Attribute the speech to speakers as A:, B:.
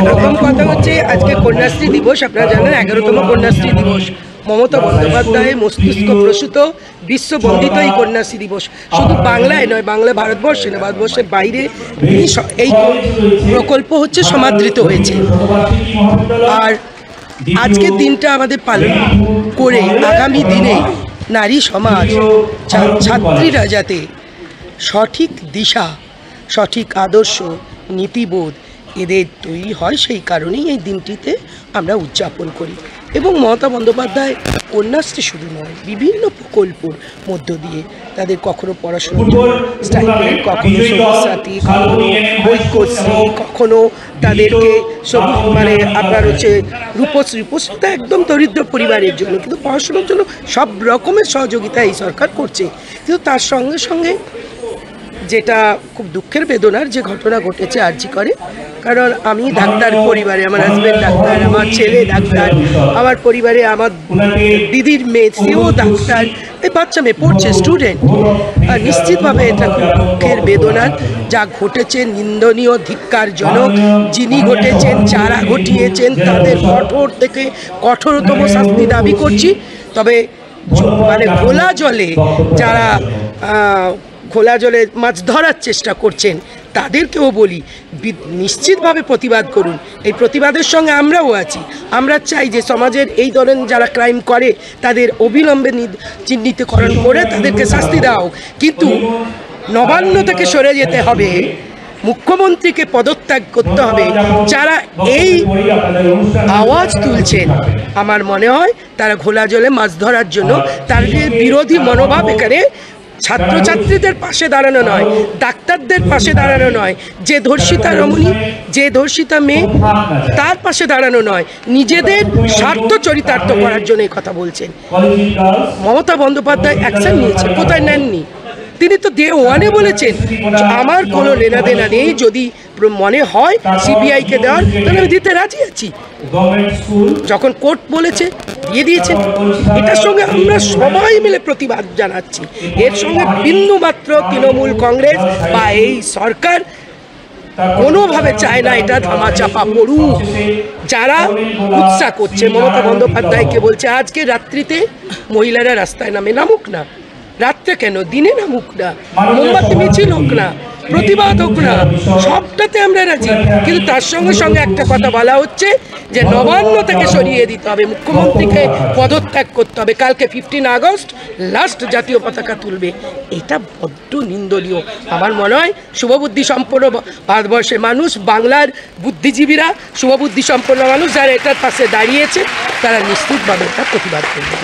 A: প্রথম কথা হচ্ছে আজকে কন্যাশ্রী দিবস। আপনারা জানেন 11তম কন্যাশ্রী দিবস। মমতা বন্দ্যোপাধ্যায়ের মস্তিষ্ক প্রসূত বিশ্ববন্দিত এই কন্যাশ্রী দিবস শুধু বাংলায় নয়, বাংলা ভারতবর্ষে নয়, ভারতবর্ষের বাইরে এই প্রকল্প হচ্ছে সমাদৃত হয়েছে। আর আজকের দিনটা আমাদের পালন করে আগামী দিনে নারী সমাজ, ছাত্রীরা যাতে সঠিক দিশা, সঠিক আদর্শ, নীতিবোধ এদের তৈরি হয়, সেই কারণেই এই দিনটিতে আমরা উদযাপন করি। এবং মমতা বন্দ্যোপাধ্যায় কন্যাশ্রী শুধু নয়, বিভিন্ন প্রকল্পর মধ্য দিয়ে তাদের কখনো পড়াশোনার জন্য স্টাইপেন্ড, কখনো সবুজসাথী, কখনো ঐক্যশ্রী, কখনো তাদেরকে মানে আপনার হচ্ছে রূপশ্রী। রূপশ্রীটা একদম দরিদ্র পরিবারের জন্য, কিন্তু পড়াশোনার জন্য সব রকমের সহযোগিতা এই সরকার করছে। কিন্তু তার সঙ্গে সঙ্গে যেটা খুব দুঃখের বেদনার যে ঘটনা ঘটেছে আরজি করে, কারণ আমি ডাক্তার পরিবারে, আমার হাজব্যান্ড ডাক্তার, আমার ছেলে ডাক্তার, আমার পরিবারে আমার দিদির মেয়ে সেও ডাক্তার, এই বাচ্চা মেয়ে পড়ছে, স্টুডেন্ট। আর নিশ্চিতভাবে এটা খুব দুঃখের বেদনার। যা ঘটেছে নিন্দনীয়, ধিক্কারজনক। যিনি ঘটেছেন, যারা ঘটিয়েছেন তাদের কঠোর থেকে কঠোরতম শাস্তি দাবি করছি। তবে মানে খোলা জলে যারা খোলা জলে মাছ ধরার চেষ্টা করছেন তাদেরকেও বলি নিশ্চিতভাবে প্রতিবাদ করুন। এই প্রতিবাদের সঙ্গে আমরাও আছি। আমরা চাই যে সমাজের এই ধরনের যারা ক্রাইম করে তাদের অবিলম্বে চিহ্নিতকরণ করে তাদেরকে শাস্তি দাও। কিন্তু নবান্ন থেকে সরে যেতে হবে, মুখ্যমন্ত্রীকে পদত্যাগ করতে হবে। যারা এই আওয়াজ তুলছেন আমার মনে হয় তারা ঘোলা জলে মাছ ধরার জন্য, তাদের বিরোধী মনোভাব এখানে ছাত্রছাত্রীদের পাশে দাঁড়ানো নয়, ডাক্তারদের পাশে দাঁড়ানো নয়, যে ধর্ষিতা রমণী, যে ধর্ষিতা মেয়ে তার পাশে দাঁড়ানো নয়, নিজেদের স্বার্থ চরিতার্থ করার জন্য এই কথা বলছেন। মমতা বন্দ্যোপাধ্যায় অ্যাকশন নিয়েছে, কোথায় নেননি? তিনি তো ডে ওয়ানে বলেছেন আমার কোনো লেনাদেনা নেই, যদি মনে হয় সিবিআইকে দেওয়ার তাহলে আমি দিতে রাজি আছি। যখন কোর্ট বলেছে দিয়ে দিয়েছেন। এটার সঙ্গে আমরা সবাই মিলে প্রতিবাদ জানাচ্ছি। এর সঙ্গে বিন্দুমাত্র তৃণমূল কংগ্রেস বা এই সরকার কোনোভাবে চায় না এটা ধামাচাপা পড়ুক। যারা উৎসাহ করছে, মমতা বন্দ্যোপাধ্যায়কে বলছে আজকে রাত্রিতে মহিলারা রাস্তায় নামুক না, রাত্রে কেন, দিনে নামুক না, মোমবাতি মিছিল হোক না, প্রতিবাদ হোক না, সবটাতে আমরা রাজি। কিন্তু তার সঙ্গে সঙ্গে একটা কথা বলা হচ্ছে যে নবান্ন থেকে সরিয়ে দিতে হবে, মুখ্যমন্ত্রীকে পদত্যাগ করতে হবে, কালকে 15 আগস্ট লাস্ট জাতীয় পতাকা তুলবে। এটা বড্ড নিন্দনীয়। আমার মনে হয় শুভবুদ্ধি সম্পন্ন ভারতবর্ষের মানুষ, বাংলার বুদ্ধিজীবীরা, শুভবুদ্ধি সম্পন্ন মানুষ যারা এটার পাশে দাঁড়িয়েছে তারা নিশ্চিতভাবে এটা প্রতিবাদ করবে।